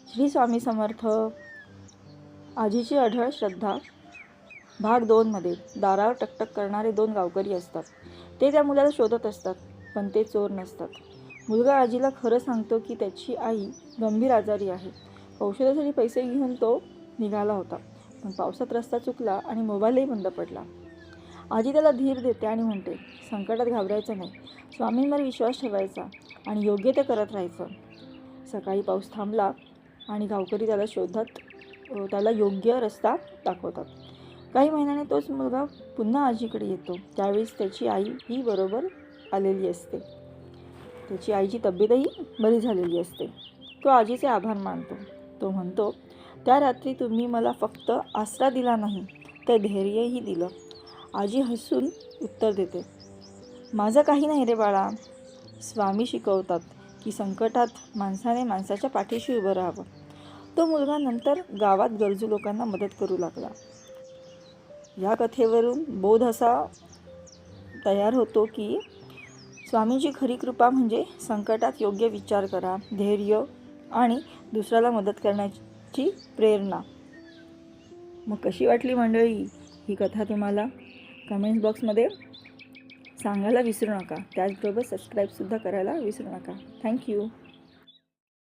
श्री स्वामी समर्थ. आजीची अढळ श्रद्धा भाग 2 मध्ये दारावर टकटक करणारे 2 गावकरी असतात. ते त्या मुलाला शोधत असतात, पण ते चोर नसतात. मुलगा आजीला खरं सांगतो की त्याची आई गंभीर आजारी आहे. औषधासाठी पैसे घेऊन तो निघाला होता, पण पावसात रस्ता चुकला आणि मोबाईलही बंद पडला. आजी त्याला धीर देते आणि म्हणते, संकटात घाबरायचं नाही, स्वामींवर विश्वास ठेवायचा आणि योग्य ते करत राहायचं. सकाळी पाऊस थांबला आणि गावकरी त्याला योग्य रस्ता दाखवतात. काही महिन्याने तोच मुलगा पुन्हा आजीकडे येतो. त्यावेळेस त्याची आई ही बरोबर आलेली असते. त्याची आईची तब्येतही बरी झालेली असते. तो आजीचे आभार मानतो. तो म्हणतो, त्या रात्री तुम्ही मला फक्त आसरा दिला नाही, तर धैर्यही दिलं. आजी हसून उत्तर देते, माझं काही नाही रे बाळा. स्वामी शिकवतात की संकटात माणसाने माणसाच्या पाठीशी उभं राहावं. तो मुलगा नंतर गावात गरजू लोकांना मदत करू लागला. या कथेवरून बोध असा तयार होतो की स्वामींची खरी कृपा म्हणजे संकटात योग्य विचार करा, धैर्य आणि दुसऱ्याला मदत करण्याची प्रेरणा. मग कशी वाटली मंडळी ही कथा तुम्हाला? कमेंट्स बॉक्समध्ये सांगायला विसरू नका. त्याचबरोबर सबस्क्राईबसुद्धा करायला विसरू नका. थँक्यू.